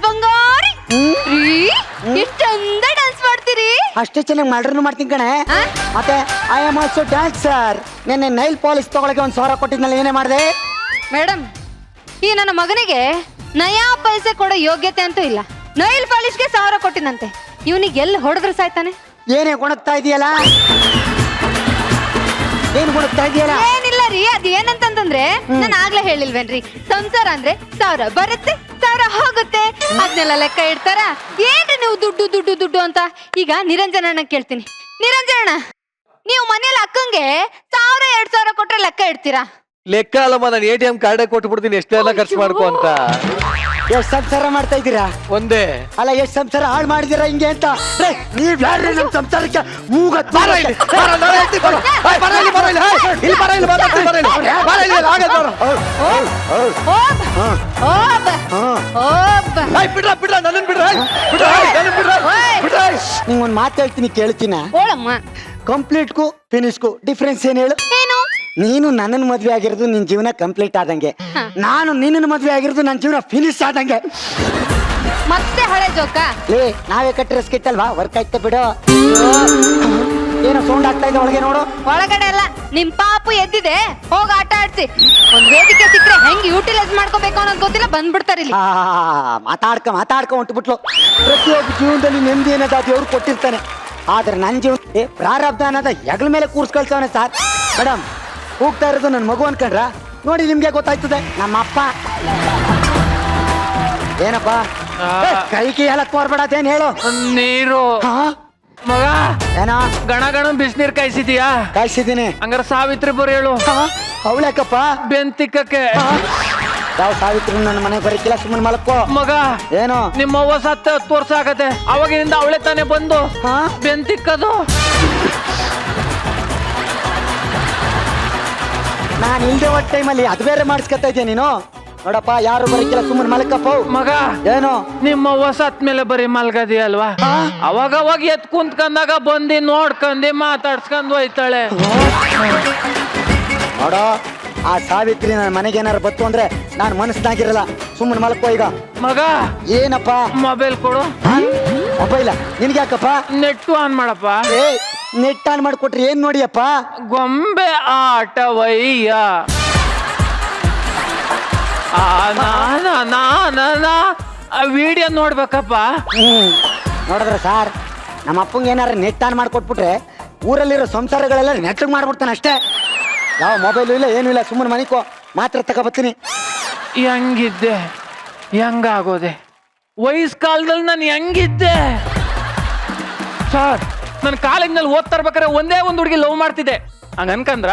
ಬಂಗಾರಿ ರೀ ಎಷ್ಟು ಚಂದ ಡ್ಯಾನ್ಸ್ ಮಾಡ್ತೀರಿ. ಅಷ್ಟೇ ಚೆನ್ನಾಗಿ ಮಾಡ್ರೂ ಮಾಡ್ತೀನಿ ಕಣೆ. ಮತ್ತೆ ಐ ಆಮ್ ಆಲ್ಸೋ ಡ್ಯಾನ್ಸರ್. ನೆನ್ನೆ ನೈಲ್ ಪಾಲಿಶ್ ತಗೊಳಕ್ಕೆ 1,000 ಕೊಟ್ಟಿದ್ನಲ್ಲ, ಏನೇ ಮಾಡಿದೆ? ಮೇಡಮ್, ಈ ನನ್ನ ಮಗನಿಗೆ ನಯಾ ಪೈಸೆ ಕೊಡೋ ಯೋಗ್ಯತೆ ಅಂತೂ ಇಲ್ಲ. ನೈಲ್ ಪಾಲಿಶ್ಗೆ 1,000 ಕೊಟ್ಟಿನಂತೆ. ಇವನಿಗೆ ಎಲ್ಲಿ ಹೊಡೆದ್ರೆ ಸಾಯ್ತಾನೆ? ಏನೇ ಗುಣಗ್ತಾ ಇದೆಯಲ್ಲ, ಏನ್ ಗುಣಗ್ತಾ ಇದೆಯಲ್ಲ? ಏನಿಲ್ಲ ರೀ, ಅದ್ ಏನಂತಂದ್ರೆ ನಾನು ಆಗ್ಲೇ ಹೇಳಿಲ್ವೇನ್ರಿ, ಸಂಸಾರ ಅಂದ್ರೆ 1,000 ಬರುತ್ತೆ 1,000 ಹೋಗುತ್ತೆ, ಅದನ್ನೆಲ್ಲ ಲೆಕ್ಕ ಇಡ್ತಾರ. ಏನ್ರಿ ನೀವು ದುಡ್ಡು ದುಡ್ಡು ದುಡ್ಡು ಅಂತ? ಈಗ ನಿರಂಜನ ಕೇಳ್ತೀನಿ. ನಿರಂಜನ, ನೀವು ಮನೇಲಿ ಅಕ್ಕಂಗೆ 1,000-2,000 ಕೊಟ್ರೆ ಲೆಕ್ಕ ಇಡ್ತೀರಾ? ಲೆಕ್ಕ ಅಲ್ಲಮ್ಮ, ನಾನು ATM ಕಾರ್ಡೇ ಕೊಟ್ಟು ಬಿಡ್ತೀನಿ ಎಷ್ಟೆಲ್ಲ ಖರ್ಚು ಮಾಡ್ಕೊ ಅಂತ. ಎಷ್ಟ್ ಸಂಸಾರ ಮಾಡ್ತಾ ಇದ್ದೀರಾ? ಒಂದೇ ಅಲ್ಲ, ಎಷ್ಟ್ ಸಂಸಾರ ಹಾಳು ಮಾಡಿದೀರಾ ಹಿಂಗೆ ಅಂತ? ನೀವ್ ಯಾರ್ರಿ ನಮ್ ಸಂಸಾರಕ್ಕೆ ನಿಂಗೊಂದ್ ಮಾತು ಹೇಳ್ತೀನಿ, ಕೇಳ್ತೀನ? ಕಂಪ್ಲೀಟ್ಗೂ ಫಿನಿಶ್ಗೂ ಡಿಫ್ರೆನ್ಸ್ ಏನ್ ಹೇಳು? ನೀನು ನನ್ನನ್ನು ಮದ್ವೆ ಆಗಿರೋದು ನಿನ್ ಜೀವನ ಕಂಪ್ಲೀಟ್ ಆದಂಗೆ, ನಾನು ನಿನ್ನ ಮದ್ವೆ ಆಗಿರೋದು ನನ್ನ ಜೀವನ ಫಿನಿಶ್ ಆದಂಗೆ. ಮತ್ತೆ ಹಳೆ ಜೋಕ? ನಾವೇ ಕಟ್ಟಿರೋ ಸ್ಕಿಟ್ ಅಲ್ವಾ, ವರ್ಕ್ ಆಯ್ತಾ ಬಿಡು. ಏನೋ ಸೌಂಡ್ ಆಗ್ತಾ ಇದೆ ಒಳಗೆ, ನೋಡು. ಒಳಗಡೆ ಅಲ್ಲ, ನಿಮ್ ಪಾಪು ಎದ್ದಿದೆ, ಹೋಗಿ ಆಟ ಆಡ್ಸಿ. ಒಂದ್ ವೇದಿಕೆ ಸಿಕ್ಕರೆ ಹೆಂಗ್ ಯೂಟಿಲೈಸ್ ಮಾಡ್ಕೋಬೇಕು ಅನ್ನೋದು ಗೊತ್ತಿಲ್ಲ, ಬಂದ್ಬಿಡ್ತಾರೆ ಇಲ್ಲಿ. ಮಾತಾಡ್ಕ ಹೊಂಟ್ಬಿಟ್ಲು. ಪ್ರತಿಯೊಬ್ಬ ಜೀವನದಲ್ಲಿ ನೆಮ್ಮದಿ ಅನ್ನೋದು ದೇವ್ರು ಕೊಟ್ಟಿರ್ತಾನೆ, ಆದ್ರೆ ನನ್ನ ಜೀವನ ಪ್ರಾರಬ್ಧ ಅನ್ನೋದ ಹೆಗಲ ಮೇಲೆ ಕೂರ್ಸ್ಕೊಳ್ತಾವನೆ ಸಾರ್. ಮೇಡಮ್, ಹೋಗ್ತಾ ಇರೋದು ನನ್ನ ಮಗು ಅನ್ಕೊಂಡ್ರ? ನೋಡಿ, ನಿಮ್ಗೆ ಗೊತ್ತಾಯ್ತದೆ. ನಮ್ಮ ಅಪ್ಪ ಏನಪ್ಪ ಕೈಗೆ ಎಲ್ಲ ತೋರ್ಬೇಡತ್ತೇನ್ ಹೇಳು? ನೀರು ಮಗ, ಏನೋ ಗಣ ಬಿಸಿನೀರ್ ಕಾಯಿಸಿದೀಯಾ? ಕಾಯಿಸಿದ್ದೀನಿ. ಹಂಗಾರ ಸಾವಿತ್ರಿ ಬರೀ ಹೇಳು. ಅವಳ್ಯಾಕಪ್ಪ? ಬೆಂತಿಕ್ಕಕ್ಕೆ. ಯಾವ ಸಾವಿತ್ರಿ ನನ್ನ ಮನೆಗೆ ಬರೀಕಿಲ್ಲ, ಸುಮ್ಮನೆ ಮಲಕ್ಕೋ. ಮಗ, ಏನೋ ನಿಮ್ಮ ಅವ್ವ ಸತ್ತ 10 ವರ್ಷ ಆಗತ್ತೆ, ಅವಾಗಿನಿಂದ ಅವಳೆ ತಾನೇ ಬಂದು ಬೆಂತಿಕ್ಕದು. ನಾನು ಇಲ್ದೆ ಒಟ್ಟ ಟೈಮಲ್ಲಿ ಅದು ಬೇರೆ ಮಾಡಿಸ್ಕೊತಾ ಇದ್ದೆ ನೀನು. ನೋಡಪ್ಪ, ಯಾರು ಬರೀಕಿಲ್ಲ, ಸುಮ್ಮನೆ ಮಲಕ್ಕಪ್ಪ. ಮಗ, ಏನು ನಿಮ್ಮ ಅವ್ವ ಸತ್ ಮೇಲೆ ಬರೀ ಮಲ್ಗದಿ ಅಲ್ವಾ? ಅವಾಗ ಎತ್ ಕುಂತ್ಕಂದಾಗ ಬಂದಿ ನೋಡ್ಕಂದಿ ಮಾತಾಡ್ಸ್ಕೊಂಡ್ ಹೋಯ್ತಾಳೆ. ನೋಡೋ, ಆ ಸಾವಿತ್ರಿ ನನ್ನ ಮನೆಗೆ ಏನಾರು ಬತ್ತು ಅಂದ್ರೆ ನಾನು ಮನಸ್ಸಿನಾಗಿರಲ್ಲ. ಸುಮ್ಮನೆ ಮಲಕ್ಕೋ ಈಗ. ಮಗ, ಏನಪ್ಪ? ಮೊಬೈಲ್ ಕೊಡು. ಮೊಬೈಲ ನಿನ್ಗೆ ಯಾಕಪ್ಪ? ನೆಟ್ಟು ಆನ್ ಮಾಡಪ್ಪ. ನೆಟ್ ಆನ್ ಮಾಡಿಕೊಟ್ರಿ ಏನ್ ನೋಡಿಯಪ್ಪ? ಗೊಂಬೆ ಆಟವಯ್ಯ. ವಿಡಿಯೋ ನೋಡ್ಬೇಕಪ್ಪ. ನೋಡಿದ್ರ ಸಾರ್, ನಮ್ಮ ಅಪ್ಪಂಗೆ ಏನಾರ ನೆಟ್ ಆನ್ ಮಾಡ್ಕೊಟ್ಬಿಟ್ರೆ ಊರಲ್ಲಿರೋ ಸಂಸಾರಗಳೆಲ್ಲ ನೆಟ್ಟಿಗೆ ಮಾಡ್ಬಿಡ್ತಾನೆ ಅಷ್ಟೇ. ಯಾವ ಮೊಬೈಲು ಇಲ್ಲ, ಏನೂ ಇಲ್ಲ. ಸುಮ್ಮನೆ ಮನಿಕೋ, ಮಾತ್ರ ತಗೋಬತ್ತೀನಿ. ಹೆಂಗಿದ್ದೆ, ಹೆಂಗಾಗೋದೆ? ವಯಸ್ಸು ಕಾಲದಲ್ಲಿ ನಾನು ಹೆಂಗಿದ್ದೆ ಸರ್? ನನ್ನ ಕಾಲೇಜ್ನಲ್ಲಿ ಓದ್ತಾ ಇರ್ಬೇಕಾದ್ರೆ ಒಂದೇ ಒಂದು ಹುಡುಗಿ ಲವ್ ಮಾಡ್ತಿದ್ದೆ. ಹಂಗ ಅನ್ಕಂದ್ರ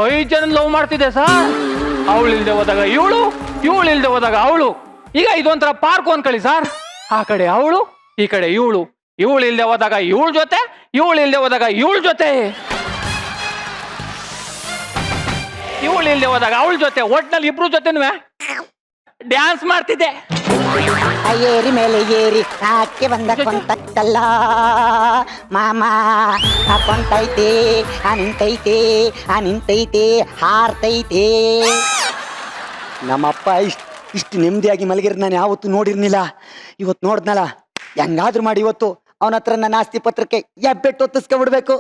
5 ಜನ ಲವ್ ಮಾಡ್ತಿದ್ದೆ ಸರ್. ಅವಳು ಇಲ್ದೆ ಹೋದಾಗ ಇವಳು, ಇವಳು ಇಲ್ದೆ ಹೋದಾಗ ಅವಳು. ಈಗ ಇದೊಂಥರ ಪಾರ್ಕ್ ಅನ್ಕೊಳ್ಳಿ ಸರ್. ಆ ಕಡೆ ಅವಳು, ಈ ಕಡೆ ಇವಳು. ಇವಳು ಇಲ್ದೆ ಹೋದಾಗ ಇವಳ ಜೊತೆ, ಇವಳು ಇಲ್ದೆ ಹೋದಾಗ ಇವಳ ಜೊತೆ, ಇವಳು ಇಲ್ದೆ ಹೋದಾಗ ಅವಳ ಜೊತೆ, ಒಟ್ನಲ್ಲಿ ಇಬ್ರು ಜೊತೆನೂ ಡ್ಯಾನ್ಸ್ ಮಾಡ್ತಿದ್ದೆ. ಏರಿ ಮೇಲೆ ಏರಿ ಹಾಕಿ ಬಂದ ಕೊಂತಲ್ಲ ಮಾಮ, ಕೊಂತೈತೆ ನಿಂತೈತೆ ನಿಂತೈತೆ ಹಾರ್ತೈತೆ. ನಮ್ಮಪ್ಪ ಇಷ್ಟು ನೆಮ್ಮದಿಯಾಗಿ ಮಲಗಿರೋದು ನಾನು ಯಾವತ್ತು ನೋಡಿರ್ನಿಲ್ಲ. ಇವತ್ತು ನೋಡ್ದನಲ್ಲ, ಹೆಂಗಾದ್ರೂ ಮಾಡಿ ಇವತ್ತು ಅವನ ಹತ್ರ ನನ್ನ ಆಸ್ತಿ ಪತ್ರಕ್ಕೆ ಎಬ್ಬೆಟ್ಟು ಒತ್ತಿಸ್ಕೊಬಿಡ್ಬೇಕು.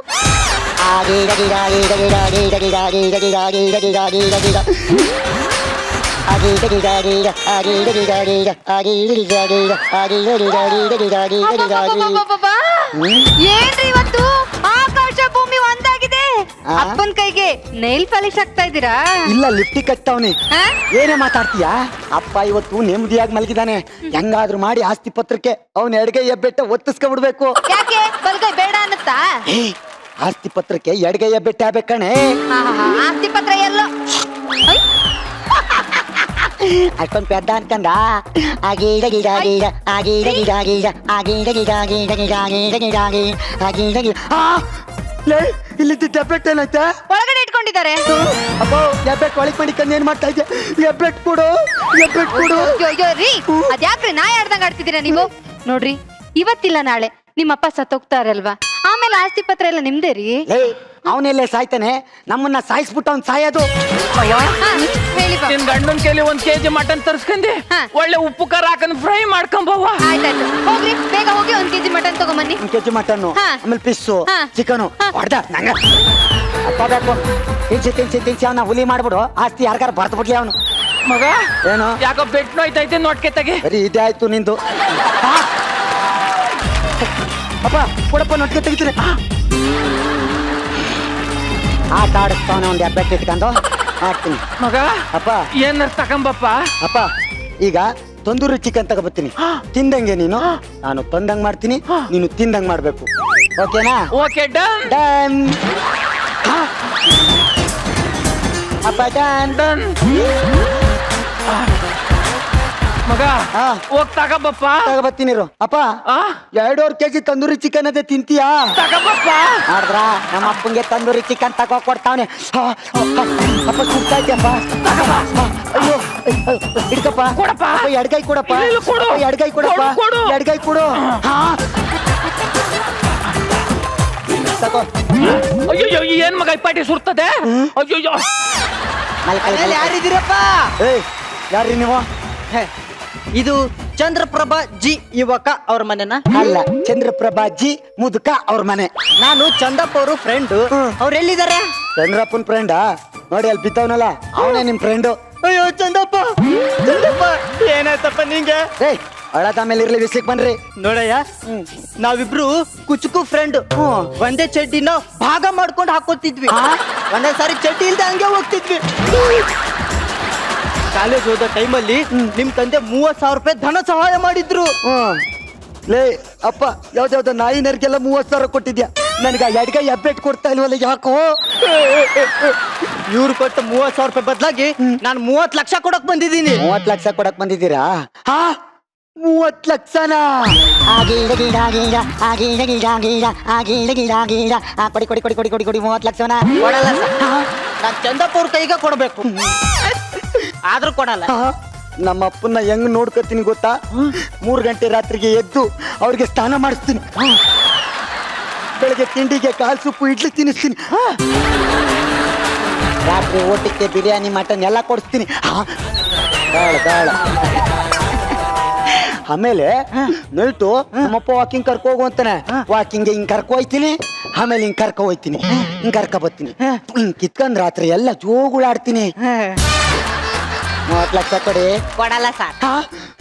ಏನ್ರಿ ಇವತ್ತು ಆಕಾಶ ಭೂಮಿ ಒಂದಾಗಿದೆ? ಅಪ್ಪನ ಕೈಗೆ ನೈಲ್ ಪಾಲಿಶ್ ಹಾಕ್ತಾ ಇದ್ದೀರಾ? ಇಲ್ಲ, ಲಿಫ್ಟಿಗೆ ಹಚ್ತಾವ್ನಿ. ಏನೇ ಮಾತಾಡ್ತೀಯಾ? ಅಪ್ಪ ಇವತ್ತು ನೆಮ್ಮದಿಯಾಗಿ ಮಲಗಿದಾನೆ. ಹೆಂಗಾದ್ರೂ ಮಾಡಿ ಆಸ್ತಿ ಪತ್ರಕ್ಕೆ ಅವನ ಎಡಗೈ ಎಬ್ಬೆಟ್ಟ ಒತ್ತಿಸ್ಕೊಬಿಡ್ಬೇಕು. ಯಾಕೆ ಬಲ್ಗೈ ಬೇಡ ಅನ್ನತ್ತಾ? ಆಸ್ತಿ ಪತ್ರಕ್ಕೆ ಎಡಗೈ ಎಬ್ಬೆಟ್ಟ ಆಗ್ಬೇಕಣೆ. ಆಸ್ತಿ ಪತ್ರ ಎಲ್ಲ ಅಷ್ಟೊಂದು ಪೆದ್ದ ಅನ್ಕಂದ. ಇಲ್ಲಿ ಎಬ್ಬೆಟ್ ಏನೈತೆ? ಒಳಗಡೆ ಇಟ್ಕೊಂಡಿದ್ದಾರೆ. ಅಪ್ಪ, ಎಬ್ಬೆಟ್ ಒಳಗ್ ಮಾಡಿಕೊಂಡು ಏನ್ ಮಾಡ್ತಾ ಇದ್ದೆ? ಎಬ್ಬೆಟ್ ಕೊಡು, ಎಬ್ಬೆಟ್ ಕೊಡು. ರೀ, ಅದ್ಯಾಕ್ರಿ ನಾಯಿ ಆಡ್ದಂಗ ಆಡ್ತಿದ್ದೀರಾ ನೀವು? ನೋಡ್ರಿ, ಇವತ್ತಿಲ್ಲ ನಾಳೆ ನಿಮ್ಮಪ್ಪ ಸತ್ತೋಗ್ತಾರಲ್ವಾ, ಆಮೇಲೆ ಆಸ್ತಿ ಪತ್ರ ಎಲ್ಲ ನಿಮ್ದೇ ರೀ. ಅವನೆಲ್ಲೇ ಸಾಯ್ತಾನೆ, ನಮ್ಮನ್ನ ಸಾಯಿಸ್ಬಿಟ್ಟು ಅವ್ನು ಸಾಯೋದು. ಹಾ, ಹೇಳಿ ಬಾ. ನಿನ್ ಗಂಡನ್ ಕೈಲಿ 1 kg ಮಟನ್ ತರ್ಸ್ಕೊಂಡಿ ಹಾ. ಒಳ್ಳೆ ಉಪ್ಪು ಖಾರ ಹಾಕೊಂಡ್ ಫ್ರೈ ಮಾಡ್ಕೊಂಬವ್ವ. ಆಯ್ತಾಯ್ತು, ಹೋಗ್ರಿ ಬೇಗ ಹೋಗಿ 1 kg ಮಟನ್ ತಗೊಂಬನ್ನಿ. 1 kg ಮಟನ್ನು, ಹಾ. ಆಮೇಲೆ ಪಿಸ್ಸು, ಹಾ. ಚಿಕನು ಹಾ. ಹೊಡ್ದ ನಂಗ ಅಪ್ಪ ಬೇಕು. ತಿನ್ಸಿ ಅವನ ಹುಲಿ ಮಾಡ್ಬಿಡು, ಆಸ್ತಿ ಯಾರಿಗಾರ ಬರ್ದು ಬಿಡ್ಲಿ ಅವನು. ಮಗ ಏನು ಯಾಕೋ ಬೆಟ್ ನೋಯ್ತೈತೆ ನೋಡ್ಕೆ ತೆಗೆ. ಬರೀ ಇದೇ ಆಯ್ತು ನಿಂದು. ಆ! ಅಪ್ಪ ಕೊಡಪ್ಪ, ನೊಟ್ಟಿಗೆ ತೆಗಿತೀನಿ. ಆಟ ಆಡಿಸ್ತಾವನೆ ಒಂದು ಎಬ್ಬೆಟ್ಟು ಇಟ್ಕೊಂಡು ಹಾಕ್ತೀನಿ. ಮಗ ಅಪ್ಪ ಏನಾರ ತಗೊಂಬಪ್ಪ. ಅಪ್ಪ ಈಗ ತಂದೂರಿ ಚಿಕನ್ ತಗೋಬತ್ತೀನಿ. ತಿಂದಂಗೆ ನೀನು, ನಾನು ತಂದಂಗ್ ಮಾಡ್ತೀನಿ, ನೀನು ತಿಂದಂಗ್ ಮಾಡ್ಬೇಕು. ಓಕೆನಾ? Okay done done. ಅಪ್ಪ ಡನ್. ಡನ್. ಮಗ ಹಾ. ಹೋಗ್ ತಗೊಂಬಪ್ಪ. ತಗೋಬತ್ತೀನಿ ಇರು. ಅಪ್ಪ ಆ 2.5 kg ತಂದೂರಿ ಚಿಕನ್ ಅದೇ ತಿಂತೀಯಾ? ತಗೊಂಬಪ್ಪ. ನೋಡ್ರ ನಮ್ಮ ಅಪ್ಪಂಗೆ ತಂದೂರಿ ಚಿಕನ್ ತಗೋ ಕೊಡ್ತಾವನೆ. ಅಪ್ಪ ಸುಡ್ತಾ ಇದ್ಯಪ್ಪ. ಅಯ್ಯೋ ಹಿಡ್ಕಪ್ಪ. ಕೊಡಪ್ಪ. ಅಪ್ಪ, ಎಡ್ಗೈ ಕೊಡಪ್ಪ. ಇಲ್ಲ, ಕೊಡು. ಅಪ್ಪ, ಎಡ್ಗೈ ಕೊಡಪ್ಪ. ಕೊಡು, ಕೊಡು. ಎಡ್ಗೈ ಕೊಡು. ಹಾ ತಗೋ. ಅಯ್ಯೋ ಏನ್ ಮಗ ಈ ಪಾಟಿ ಸುರ್ತದೆ. ಅಯ್ಯೋ ಯಾರಿದ್ದೀರಪ್ಪ? ಏಯ್ ಯಾರ್ರಿ ನೀವು? ಇದು ಚಂದ್ರಪ್ರಭಾ ಜಿ ಯುವಕ ಅವ್ರ ಮನೆನ. ಅಲ್ಲ, ಚಂದ್ರಪ್ರಭಾ ಜಿ ಮುದುಕ ಅವ್ರ ಮನೆ. ನಾನು ಚಂದಪ್ಪ ಅವರು ಫ್ರೆಂಡ್. ಅವ್ರು ಎಲ್ಲಿದ್ದಾರೆ? ಚಂದ್ರಪ್ಪನ್ ಫ್ರೆಂಡಾ? ನೋಡಿ ಅಲ್ಲಿ ಬಿದ್ದವನಲ್ಲ, ಅವನೇ ನಿಮ್ ಫ್ರೆಂಡು. ಅಯ್ಯೋ ಚಂದಪ್ಪ, ಚಂದಪ್ಪ ಏನಾಯ್ತಪ್ಪ ನಿಂಗೆ? ಏಯ್ ಅಳದ ಮೇಲೆ ಇರ್ಲಿ, ವಿಸಿಕ್ ಬನ್ರಿ. ನೋಡಯ್ಯ, ನಾವಿಬ್ರು ಕುಚುಕು ಫ್ರೆಂಡ್. ಒಂದೇ ಚಡ್ಡಿನ ಭಾಗ ಮಾಡ್ಕೊಂಡು ಹಾಕೋತಿದ್ವಿ. ಒಂದೇ ಸಾರಿ ಚಡ್ಡಿ ಇಲ್ದೆ ಹಂಗೆ ಹೋಗ್ತಿದ್ವಿ. ಕಾಲೇಜ್ ಹೋದ ಟೈಮಲ್ಲಿ ನಿಮ್ ತಂದೆ 30,000 ರೂಪಾಯಿ ಧನ ಸಹಾಯ ಮಾಡಿದ್ರು. ಲೇ ಅಪ್ಪ, ಯಾವ್ದಾವ್ದು ನಾಯಿ ನರ್ಗೆಲ್ಲ 30,000 ಕೊಟ್ಟಿದ್ಯಾ, ನನಗೆ ಎಡ್ಗೈ ಹೆಬ್ಬೆಟ್ ಕೊಡ್ತಾ ಇಲ್ವಲ್ಲ ಯಾಕೋ? ಇವ್ರು ಕೊಟ್ಟು 30,000 ರೂಪಾಯಿ ಬದಲಾಗಿ ನಾನು 30 ಲಕ್ಷ ಕೊಡಕ್ ಬಂದಿದ್ದೀನಿ. 30 ಲಕ್ಷ ಕೊಡಕ್ ಬಂದಿದ್ದೀರಾ? ಹಾ 30 ಲಕ್ಷನಾ? ಕೊಡಿ ಕೊಡಿ ಕೊಡಿ ಕೊಡಿ ಕೊಡಿ ಕೊಡಿ 30 ಲಕ್ಷನಾ? ಕೊಡಲ್ಲ ಸರ್. ನಾನ್ ಚಂದಪ್ಪ ಅವ್ರ ಕೈಗೆ ಕೊಡ್ಬೇಕು, ಆದ್ರೂ ಕೊಡಲ್ಲ. ನಮ್ಮ ಅಪ್ಪನ್ನ ಹೆಂಗ್ ನೋಡ್ಕೊತೀನಿ ಗೊತ್ತಾ? 3 ಗಂಟೆ ರಾತ್ರಿಗೆ ಎದ್ದು ಅವ್ರಿಗೆ ಸ್ನಾನ ಮಾಡಿಸ್ತೀನಿ, ಬೆಳಗ್ಗೆ ತಿಂಡಿಗೆ ಕಾಲ್ ಸೊಪ್ಪು ಇಡ್ಲಿ ತಿನ್ನಿಸ್ತೀನಿ, ರಾತ್ರಿ ಊಟಕ್ಕೆ ಬಿರಿಯಾನಿ ಮಟನ್ ಎಲ್ಲ ಕೊಡಿಸ್ತೀನಿ. ಬೇಡ ಆಮೇಲೆ ನೈಟು ನಮ್ಮಪ್ಪ ವಾಕಿಂಗ್ ಕರ್ಕೊ ಹೋಗು ಅಂತಾನೆ, ವಾಕಿಂಗ್ ಹಿಂಗ್ ಕರ್ಕೊ ಹೋಯ್ತೀನಿ, ಆಮೇಲೆ ಹಿಂಗ್ ಕರ್ಕೊ ಹೋಯ್ತೀನಿ, ಹಿಂಗ್ ಕರ್ಕೊ ಬರ್ತೀನಿ, ಹಿಂಗ್ ಕಿತ್ಕೊಂಡ್ ರಾತ್ರಿ ಎಲ್ಲ ಜೋಗುಳಾಡ್ತೀನಿ. 30 ಲಕ್ಷ ಕೊಡಿ. ಕೊಡಲ್ಲ ಸರ್.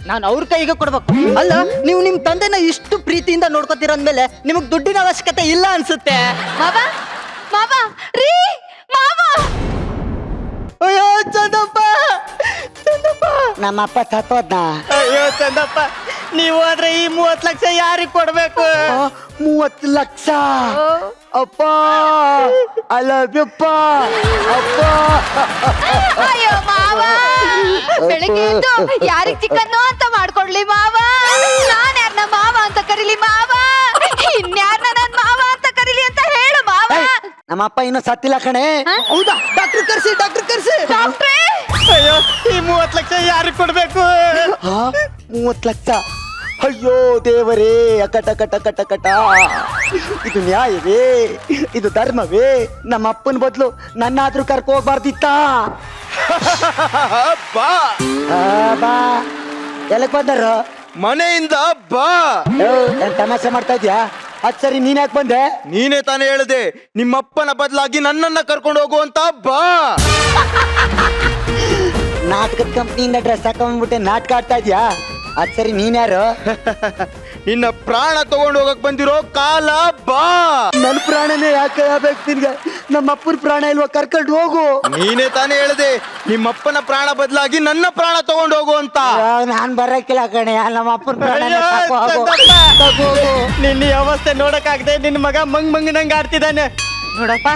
ನಾನು ಅವ್ರ ಕೈಗೆ ಕೊಡ್ಬೇಕು. ಅಲ್ಲ, ನೀವು ನಿಮ್ ತಂದೆನ ಇಷ್ಟು ಪ್ರೀತಿಯಿಂದ ನೋಡ್ಕೊತೀರಂದ್ಮೇಲೆ ನಿಮಗ್ ದುಡ್ಡಿನ ಅವಶ್ಯಕತೆ ಇಲ್ಲ ಅನ್ಸುತ್ತೆ. ಮಾವ ಮಾವ ರೀ ಮಾವ. ಅಯ್ಯೋ ಚಂದಪ್ಪ, ಚಂದಪ್ಪ, ನಮ್ಮಪ್ಪ ಸತ್ತೋದ್ನ. ಅಯ್ಯೋ ಚಂದಪ್ಪ, ನೀವು ಆದ್ರೆ ಈ 30 ಲಕ್ಷ ಯಾರಿಗ್ ಕೊಡ್ಬೇಕು? 30 ಲಕ್ಷ? ಅಪ್ಪ ಐ ಲವ್ ಯು ಅಪ್ಪ. ಅಪ್ಪ ಅಯ್ಯೋ ಮಾವ, ಬೆಳಿಗ್ಗೆ ಎದ್ದು ಯಾರಿಗ್ ಚಿಕನ್ನು ಅಂತ ಮಾಡ್ಕೊಡ್ಲಿ ಮಾವ? ನಾನ್ ಯಾರನ್ನ ಮಾವ ಅಂತ ಕರೀಲಿ ಮಾವ? ಇನ್ಯಾರನ್ನ ನನ್ ಮಾವ ಅಂತ ಕರೀಲಿ ಅಂತ ಹೇಳು ಮಾವ. ನಮ್ಮಪ್ಪ ಇನ್ನೂ ಸತ್ತಿಲ್ಲ ಕಣೆ. ಹೌದಾ? ಡಾಕ್ಟರ್ ಕರ್ಸಿ, ಡಾಕ್ಟರ್ ಕರ್ಸಿ. ಡಾಕ್ಟ್ರೇ, ಅಯ್ಯೋ ಈ 30 ಲಕ್ಷ ಯಾರಿಗ್ ಕೊಡ್ಬೇಕು? 30 ಲಕ್ಷ? ಅಯ್ಯೋ ದೇವರೇ, ಅಕಟ ಕಟ ಕಟ ಕಟ. ಇದು ನ್ಯಾಯವೇ? ಇದು ಧರ್ಮವೇ? ನಮ್ಮ ಅಪ್ಪನ ಬದಲು ನನ್ನಾದ್ರೂ ಕರ್ಕೊ ಹೋಗ್ಬಾರ್ದಿತ್ತ? ಬಾ ಬಾ ಎಲ್ಲಿಗೆ ಬಂದಾರ? ಮನೆಯಿಂದ ಬಾ. ನಾನು ತಮಾಷೆ ಮಾಡ್ತಾ ಇದ್ಯಾ? ಅದ್ ಸರಿ, ನೀನ್ ಯಾಕೆ ಬಂದೆ? ನೀನೇ ತಾನೇ ಹೇಳ್ದೆ ನಿಮ್ಮಪ್ಪನ ಬದಲಾಗಿ ನನ್ನನ್ನ ಕರ್ಕೊಂಡು ಹೋಗು ಅಂತ. ಬಾ. ನಾಟಕದ ಕಂಪ್ನಿಯಿಂದ ಡ್ರೆಸ್ ಹಾಕೊಂಡ್ಬಿಟ್ಟೆ ನಾಟಕ ಆಡ್ತಾ ಇದ್ಯಾ? ಅದ್ ಸರಿ, ನೀನ್ ಯಾರು? ನಿನ್ನ ಪ್ರಾಣ ತಗೊಂಡು ಹೋಗಕ್ ಬಂದಿರೋ ಕಾಲ. ಬಾ. ನನ್ ಪ್ರಾಣನೇ ಯಾಕೆ ಆಗ್ಬೇಕು ನಿನ್ಗೆ? ನಮ್ಮ ಅಪ್ಪನ ಪ್ರಾಣ ಇಲ್ವಾ? ಕರ್ಕೊಂಡು ಹೋಗು. ನೀನೇ ತಾನೇ ಹೇಳ್ದೆ ನಿಮ್ಮಪ್ಪನ ಪ್ರಾಣ ಬದಲಾಗಿ ನನ್ನ ಪ್ರಾಣ ತಗೊಂಡು ಹೋಗು ಅಂತ. ನಾನ್ ಬರಕ್ಕಿಲ್ಲ ಕಣೆ, ನಮ್ಮ ಅಪ್ಪನ ಪ್ರಾಣ ನಿನ್ನ ಈ ಅವಸ್ಥೆ ನೋಡಕ್ಕಾಗದೆ ನಿನ್ನ ಮಗ ಮಂಗ್ ಮಂಗನಂಗ ಆಡ್ತಿದ್ದಾನೆ. ನೋಡಪ್ಪ,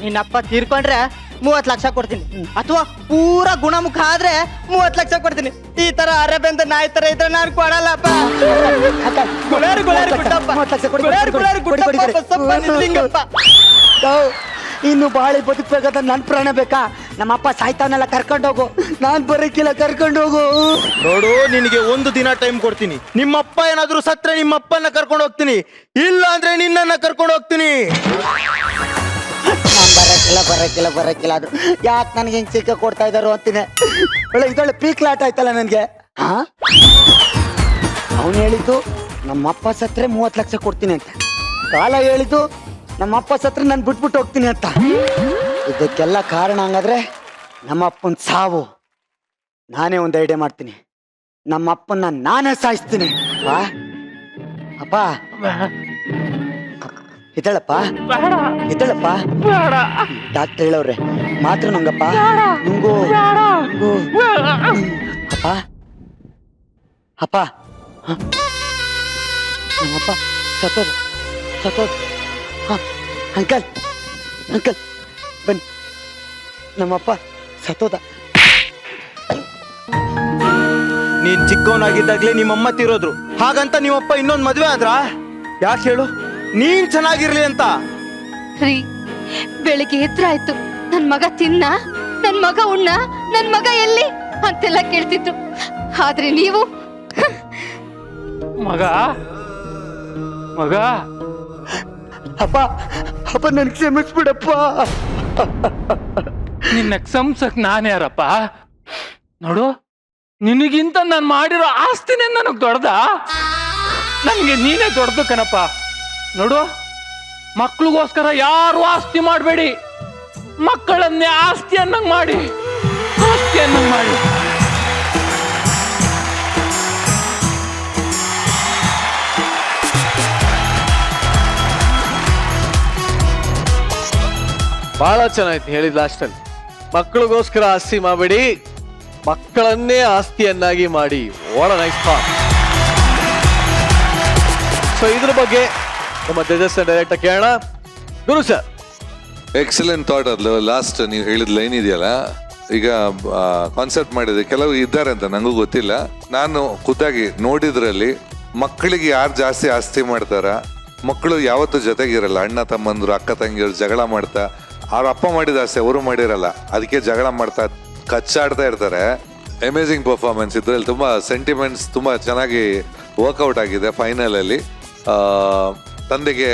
ನಿನ್ನಪ್ಪ ತೀರ್ಕೊಂಡ್ರೆ 30 ಲಕ್ಷ ಕೊಡ್ತೀನಿ, ಅಥವಾ ಪೂರಾ ಗುಣಮುಖ ಆದ್ರೆ 30 ಲಕ್ಷ ಕೊಡ್ತೀನಿ. ಈ ತರ ಅರೆಬೆಂದ ನಾಯಿ ತರ ಇದ್ರೆ ನಾನು ಕೊಡಲ್ಲಪ್ಪ. ಗುಳಾರಿ ಗುಳಾರಿ ಗುಡ್ಡಪ್ಪ, ಗುಳಾರಿ ಗುಳಾರಿ ಗುಡ್ಡಪ್ಪ, ಬಸಪ್ಪ ನಿಲ್ಲಿಂಗಪ್ಪ. ಇನ್ನು ಬಾಳಿ ಬದುಕ್ಬೇಕಾದ ನನ್ ಪ್ರಾಣ ಬೇಕಾ? ನಮ್ಮಪ್ಪ ಸಾಯ್ತಾವನ್ನೆಲ್ಲ ಕರ್ಕೊಂಡೋಗು. ನಾನ್ ಬರಕ್ಕಿಲ್ಲ, ಕರ್ಕೊಂಡೋಗು. ನೋಡು, ನಿನಗೆ 1 ದಿನ ಟೈಮ್ ಕೊಡ್ತೀನಿ. ನಿಮ್ಮಪ್ಪ ಏನಾದ್ರೂ ಸತ್ರೆ ನಿಮ್ಮಪ್ಪನ ಕರ್ಕೊಂಡು ಹೋಗ್ತೀನಿ, ಇಲ್ಲ ಅಂದ್ರೆ ನಿನ್ನನ್ನ ಕರ್ಕೊಂಡು ಹೋಗ್ತೀನಿ. ಬರಕ್ಕಿಲ್ಲ ಅದು ಯಾಕೆ ನನಗೆ ಹಿಂಗೆ ಸಿಕ್ಕ ಕೊಡ್ತಾ ಇದ್ದಾರೋ ಅಂತೀನಿ. ಒಳ್ಳೆ ಇದೊಳ್ಳೆ ಪೀಕ್ಲಾಟ ಆಯ್ತಲ್ಲ ನನಗೆ. ಹಾ, ಅವನು ಹೇಳಿದ್ದು ನಮ್ಮಪ್ಪ ಸತ್ರೆ 30 ಲಕ್ಷ ಕೊಡ್ತೀನಿ ಅಂತ. ಕಾಲ ಹೇಳಿದ್ದು ನಮ್ಮಪ್ಪ ಸತ್ರೆ ನಾನು ಬಿಟ್ಬಿಟ್ಟು ಹೋಗ್ತೀನಿ ಅಂತ. ಇದಕ್ಕೆಲ್ಲ ಕಾರಣ ಹಂಗಾದ್ರೆ ನಮ್ಮಪ್ಪನ ಸಾವು. ನಾನೇ ಒಂದು ಐಡಿಯಾ ಮಾಡ್ತೀನಿ. ನಮ್ಮಪ್ಪನ ನಾನೇ ಸಾಯಿಸ್ತೀನಿ. ಅಪ್ಪ ಇದ್ದಳಪ್ಪ ಇದ್ದಳಪ್ಪ. ಡಾಕ್ಟರ್ ಹೇಳವ್ರೆ ಮಾತ್ರ ನಂಗಪ್ಪ ನಿಂಗೂ ಅಪ್ಪ ಅಪ್ಪ ನಮ್ಮಪ್ಪ ಸತ್ತೋದು. ಅಂಕಲ್ ಬನ್ನಿ, ನಮ್ಮಪ್ಪ ಸತ್ತೋದ. ನೀನ್ ಚಿಕ್ಕವನಾಗಿದ್ದಾಗ್ಲೇ ನಿಮ್ಮಮ್ಮ ತೀರೋದ್ರು, ಹಾಗಂತ ನಿಮ್ಮಪ್ಪ ಇನ್ನೊಂದ್ ಮದ್ವೆ ಆದ್ರ? ಯಾಕೆ ಹೇಳು? ನೀನ್ ಚೆನ್ನಾಗಿರ್ಲಿ ಅಂತ. ರೀ, ಬೆಳಿಗ್ಗೆ ಎದ್ರಾಯ್ತು ನನ್ ಮಗ ತಿನ್ನ, ನನ್ ಮಗ ಉಣ್ಣ, ನನ್ ಮಗ ಎಲ್ಲಿ ಅಂತೆಲ್ಲ ಕೇಳ್ತಿದ್ರು. ಆದ್ರೆ ನೀವು ಮಗ ಅಪ್ಪ ನನ್ ಕ್ಷಮಿಸ್ಬಿಡಪ್ಪ. ನಿನ್ನ ಕ್ಷಮ್ಸಕ್ ನಾನ್ಯಾರಪ್ಪ? ನೋಡು, ನಿನಗಿಂತ ನಾನು ಮಾಡಿರೋ ಆಸ್ತಿನೇ ನನಗ್ ದೊಡ್ಡದ? ನನ್ಗೆ ನೀನೇ ದೊಡ್ಡದು ಕಣಪ್ಪ. ನೋಡು, ಮಕ್ಳಿಗೋಸ್ಕರ ಯಾರು ಆಸ್ತಿ ಮಾಡಬೇಡಿ, ಮಕ್ಕಳನ್ನೇ ಆಸ್ತಿ ಅನ್ನಂಗ್ ಮಾಡಿ. ಬಹಳ ಚೆನ್ನಾಯ್ತು ಹೇಳಿದ್ ಲಾಸ್ಟಲ್ಲಿ. ಮಕ್ಕಳಿಗೋಸ್ಕರ ಆಸ್ತಿ ಮಾಡಬೇಡಿ, ಮಕ್ಕಳನ್ನೇ ಆಸ್ತಿಯನ್ನಾಗಿ ಮಾಡಿ. What a nice thought. So ಇದ್ರ ಬಗ್ಗೆ ನಮ್ಮ ತೇಜಸ್ ಡೈರೆಕ್ಟರ್ ಕೇಳೋಣ. ಗುರು ಸರ್. Excellent thought. ಅದು ಲಾಸ್ಟ್ ನೀವು ಹೇಳಿದ ಲೈನ್ ಇದೆಯಲ್ಲ, ಈಗ ಕಾನ್ಸೆಪ್ಟ್ ಮಾಡಿದೆ. ಕೆಲವು ಇದ್ದಾರೆ ಅಂತ ನಂಗೂ ಗೊತ್ತಿಲ್ಲ. ನಾನು ಖುದ್ದಾಗಿ ನೋಡಿದ್ರಲ್ಲಿ ಮಕ್ಕಳಿಗೆ ಯಾರು ಜಾಸ್ತಿ ಆಸ್ತಿ ಮಾಡ್ತಾರ, ಮಕ್ಕಳು ಯಾವತ್ತೂ ಜೊತೆಗಿರಲ್ಲ. ಅಣ್ಣ ತಮ್ಮಂದ್ರು, ಅಕ್ಕ ತಂಗಿಯರು ಜಗಳ ಮಾಡ್ತಾ, ಅವ್ರ ಅಪ್ಪ ಮಾಡಿದ ಆಸ್ತಿ ಅವರು ಮಾಡಿರಲ್ಲ, ಅದಕ್ಕೆ ಜಗಳ ಮಾಡ್ತಾ ಕಚ್ಚಾಡ್ತಾ ಇರ್ತಾರೆ. ಅಮೇಝಿಂಗ್ ಪರ್ಫಾರ್ಮೆನ್ಸ್ ಇದ್ರಲ್ಲಿ. ತುಂಬ ಸೆಂಟಿಮೆಂಟ್ಸ್ ತುಂಬ ಚೆನ್ನಾಗಿ ವರ್ಕೌಟ್ ಆಗಿದೆ. ಫೈನಲಲ್ಲಿ ತಂದೆಗೆ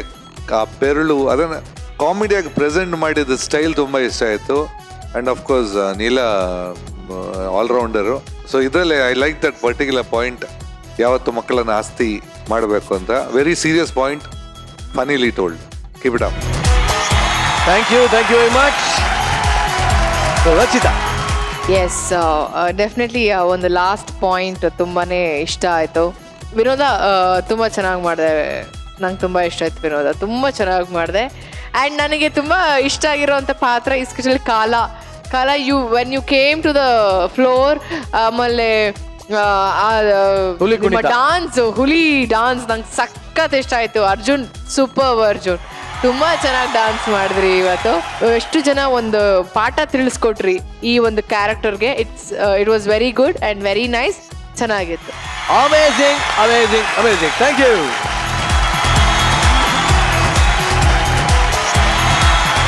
ಆ ಬೆರಳು ಅದನ್ನು ಕಾಮಿಡಿಯಾಗಿ ಪ್ರೆಸೆಂಟ್ ಮಾಡಿದ ಸ್ಟೈಲ್ ತುಂಬ ಇಷ್ಟ ಆಯಿತು. And of course Neela allrounder. So ಇದರಲ್ಲಿ I like that particular point, ಯಾವತ್ತು ಮಕ್ಕಳನ್ನು ಆಸ್ತಿ ಮಾಡಬೇಕು ಅಂತ. Very serious point, funnily told. Keep it up. Thank you very much. Rachita. Yes, definitely ಒಂದು ಲಾಸ್ಟ್ ಪಾಯಿಂಟ್ ತುಂಬಾನೇ ಇಷ್ಟ ಆಯಿತು. ವಿನೋದ ತುಂಬ ಚೆನ್ನಾಗಿ ಮಾಡಿದೆ. ನಂಗೆ ತುಂಬ ಇಷ್ಟ ಆಯ್ತು ವಿನೋದ, ತುಂಬ ಚೆನ್ನಾಗಿ ಮಾಡಿದೆ. ಆ್ಯಂಡ್ ನನಗೆ ತುಂಬ ಇಷ್ಟ ಆಗಿರೋಂಥ ಪಾತ್ರ ಎಸ್ಪೆಷಲಿ ಕಾಲ. When you came to the floor, ಆಮೇಲೆ ಡಾನ್ಸ್, ಹುಲಿ ಡಾನ್ಸ್ ನಂಗೆ ಸಖತ್ ಇಷ್ಟ ಆಯಿತು. ಅರ್ಜುನ್ ಸೂಪರ್. ಅರ್ಜುನ್ ತುಂಬ ಚೆನ್ನಾಗಿ ಡಾನ್ಸ್ ಮಾಡಿದ್ರಿ ಇವತ್ತು. ಎಷ್ಟು ಜನ ಒಂದು ಪಾಠ ತಿಳಿಸ್ಕೊಟ್ರಿ ಈ ಒಂದು ಕ್ಯಾರೆಕ್ಟರ್ಗೆ. It was very good and very nice. ಚೆನ್ನಾಗಿತ್ತು. ಅಮೇಝಿಂಗ್. Thank you.